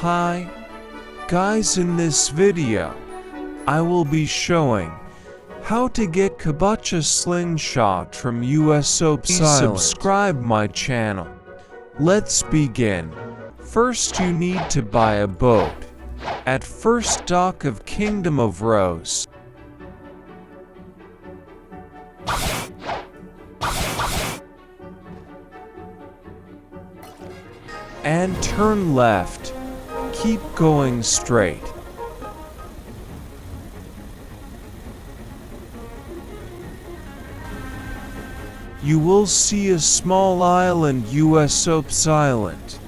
Hi, guys, in this video, I will be showing how to get Kabocha Slingshot from US Soap Silent. Subscribe my channel. Let's begin. First you need to buy a boat at first dock of Kingdom of Rose. And turn left. Keep going straight. You will see a small island, US Soap Island.